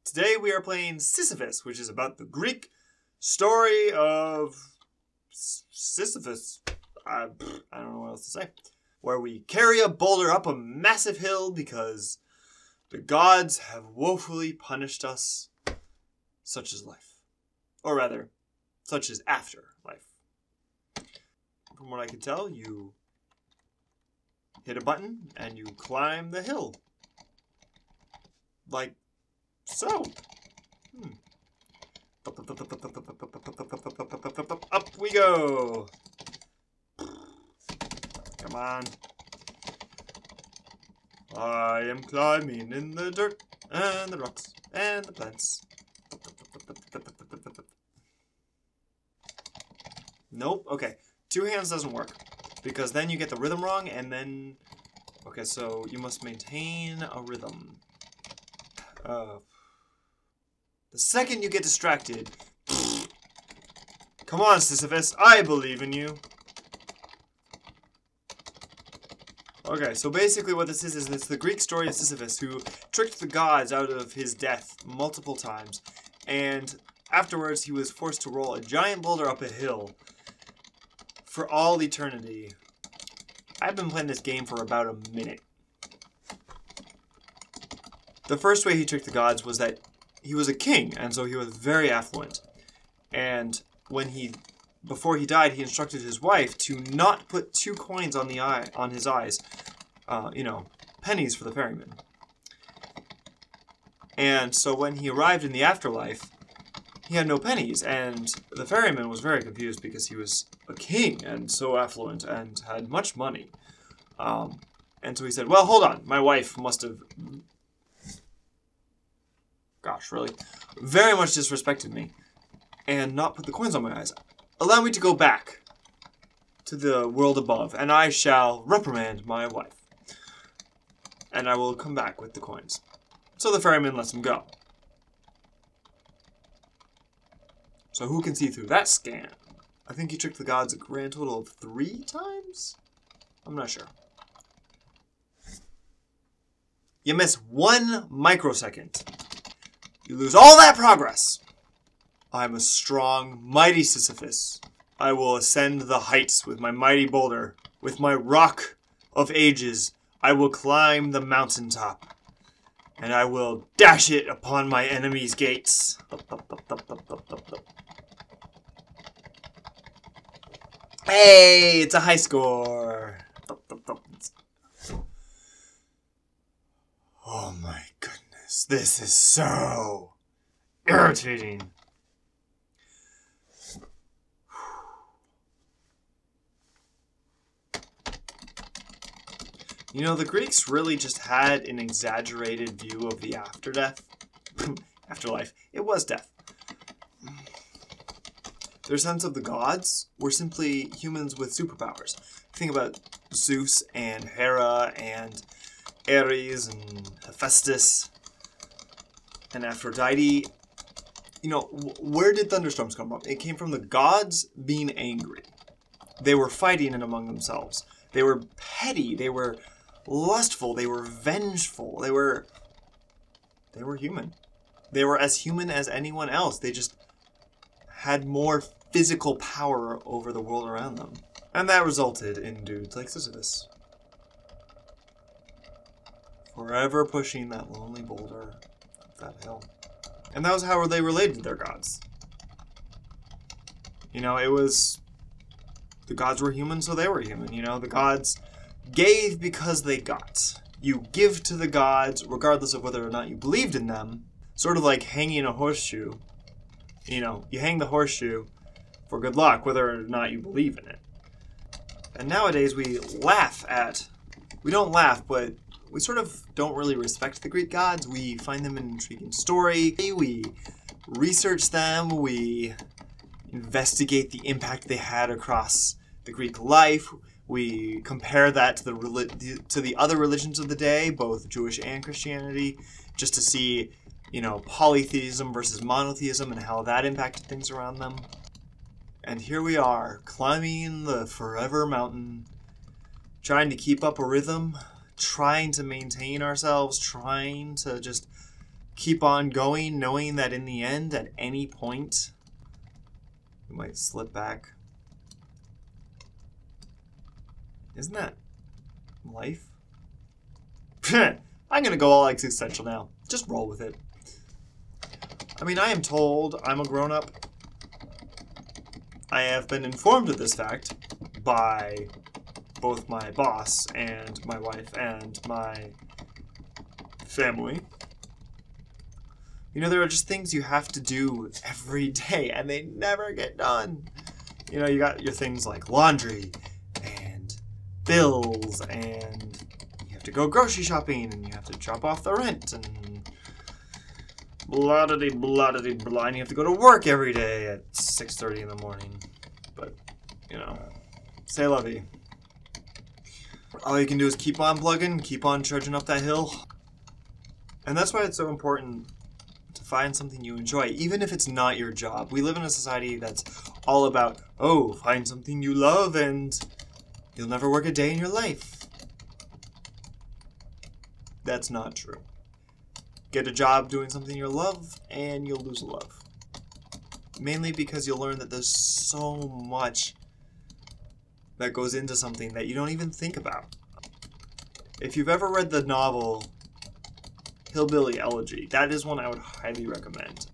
Today we are playing Sisyphus, which is about the Greek story of Sisyphus. I don't know what else to say. Where we carry a boulder up a massive hill because the gods have woefully punished us. Such is life. Or rather, such is after life. From what I can tell, you hit a button and you climb the hill. Like so. Up we go. Come on. I am climbing in the dirt and the rocks and the plants. Nope. Okay. Two hands doesn't work because then you get the rhythm wrong and then... Okay, so you must maintain a rhythm. The second you get distracted... Come on, Sisyphus. I believe in you. Okay, so basically what this is it's the Greek story of Sisyphus, who tricked the gods out of his death multiple times, and afterwards he was forced to roll a giant boulder up a hill for all eternity. I've been playing this game for about a minute. The first way he tricked the gods was that he was a king, and so he was very affluent. And before he died, he instructed his wife to not put 2 coins on his eyes. Pennies for the ferryman. And so when he arrived in the afterlife, he had no pennies, and the ferryman was very confused because he was a king and so affluent and had much money. And so he said, well, hold on, my wife must have... Gosh, really? Very much disrespected me and not put the coins on my eyes. Allow me to go back to the world above, and I shall reprimand my wife. And I will come back with the coins. So the ferryman lets him go. So who can see through that scam? I think he tricked the gods a grand total of 3 times? I'm not sure. You miss 1 microsecond. You lose all that progress. I'm a strong, mighty Sisyphus. I will ascend the heights with my mighty boulder. With my rock of ages, I will climb the mountaintop. And I will dash it upon my enemy's gates. Hey, it's a high score. Oh my goodness, this is so irritating. You know, the Greeks really just had an exaggerated view of the afterlife. It was death. Their sense of the gods were simply humans with superpowers. Think about Zeus and Hera and Ares and Hephaestus and Aphrodite. You know, where did thunderstorms come from? It came from the gods being angry. They were fighting it among themselves. They were petty. They were lustful. They were vengeful. They were human. They were as human as anyone else. They just had more physical power over the world around them. And that resulted in dudes like Sisyphus. Forever pushing that lonely boulder up that hill. And that was how they related to their gods. You know, it was... The gods were human, so they were human. You know, the gods gave because they got. You give to the gods, regardless of whether or not you believed in them. Sort of like hanging a horseshoe. You know, you hang the horseshoe for good luck, whether or not you believe in it. And nowadays we laugh at... We don't laugh, but we sort of don't really respect the Greek gods. We find them an intriguing story. We research them. We investigate the impact they had across the Greek life. We compare that to the other religions of the day, both Jewish and Christianity, just to see, you know, polytheism versus monotheism and how that impacted things around them. And here we are, climbing the forever mountain, trying to keep up a rhythm, trying to maintain ourselves, trying to just keep on going, knowing that in the end, at any point, you might slip back. Isn't that life? I'm gonna go all existential now. Just roll with it. I mean, I am told I'm a grown-up. I have been informed of this fact by both my boss and my wife and my family. You know, there are just things you have to do every day, and they never get done. You know, you got your things like laundry and bills, and you have to go grocery shopping, and you have to drop off the rent, and blah-da-dee-blah-da-dee-blah, and you have to go to work every day at 6:30 in the morning. But, you know, c'est la vie. All you can do is keep on plugging, keep on trudging up that hill. And that's why it's so important to find something you enjoy, even if it's not your job. We live in a society that's all about, oh, find something you love and you'll never work a day in your life. That's not true. Get a job doing something you love and you'll lose love. Mainly because you'll learn that there's so much that goes into something that you don't even think about. If you've ever read the novel Hillbilly Elegy, that is one I would highly recommend.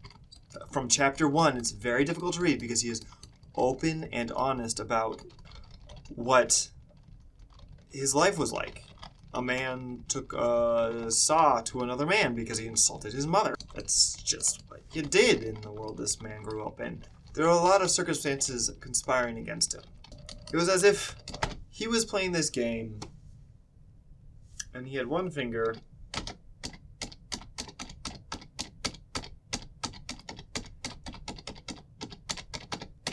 From chapter 1, it's very difficult to read because he is open and honest about what his life was like. A man took a saw to another man because he insulted his mother. That's just what you did in the world this man grew up in. There are a lot of circumstances conspiring against him. It was as if he was playing this game and he had one finger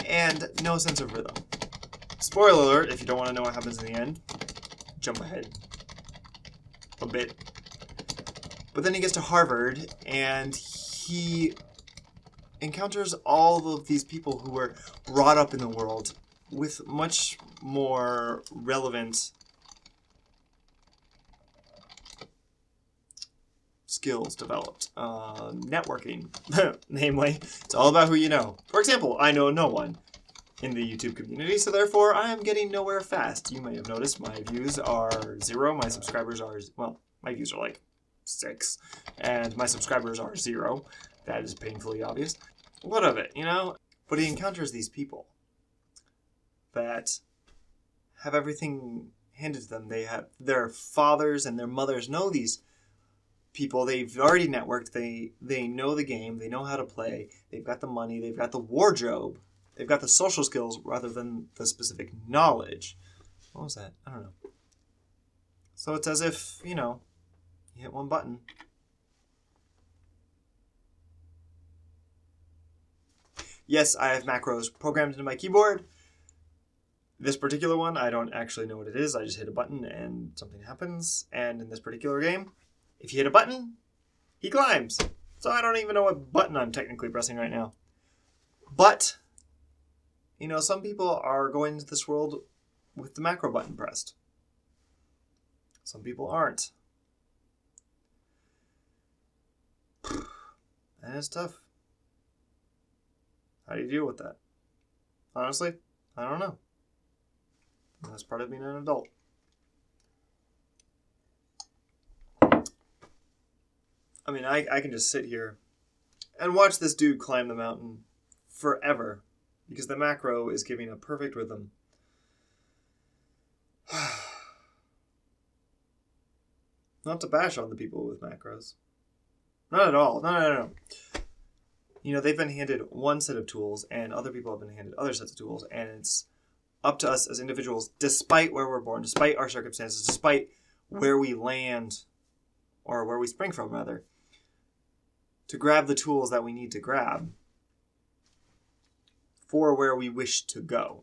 and no sense of rhythm. Spoiler alert, if you don't want to know what happens in the end, jump ahead a bit. But then he gets to Harvard and he encounters all of these people who were brought up in the world with much more relevant skills developed. Networking, namely. It's all about who you know. For example, I know no one in the YouTube community, so therefore I am getting nowhere fast. You may have noticed my views are 0, my subscribers are, well, my views are like 6, and my subscribers are 0. That is painfully obvious. What of it, you know? But he encounters these people that have everything handed to them. They have their fathers and their mothers know these people. They've already networked. They know the game. They know how to play. They've got the money. They've got the wardrobe. They've got the social skills rather than the specific knowledge. What was that? I don't know. So it's as if, you know, you hit one button. Yes, I have macros programmed into my keyboard. This particular one, I don't actually know what it is. I just hit a button and something happens. And in this particular game, if you hit a button, he climbs. So I don't even know what button I'm technically pressing right now. But, you know, some people are going into this world with the macro button pressed. Some people aren't. And it's tough. How do you deal with that? Honestly, I don't know. That's part of being an adult. I mean, I can just sit here and watch this dude climb the mountain forever because the macro is giving a perfect rhythm. Not to bash on the people with macros. Not at all. No. You know, they've been handed one set of tools and other people have been handed other sets of tools, and it's up to us as individuals, despite where we're born, despite our circumstances, despite where we land, or where we spring from, rather, to grab the tools that we need to grab for where we wish to go.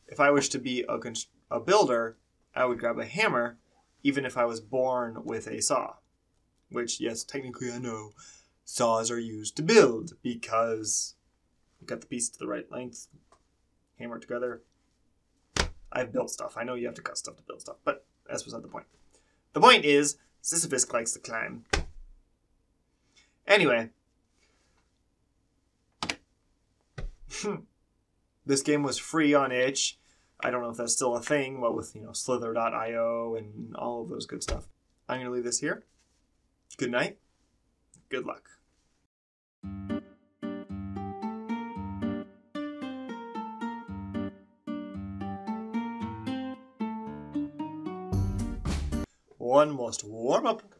If I wish to be a builder, I would grab a hammer, even if I was born with a saw. Which, yes, technically I know saws are used to build because you got the piece to the right length, hammer it together. I've built stuff. I know you have to cut stuff to build stuff, but that's beside the point. The point is, Sisyphus likes to climb. Anyway. This game was free on itch. I don't know if that's still a thing, but with, slither.io and all of those good stuff. I'm going to leave this here. Good night. Good luck. One must warm up.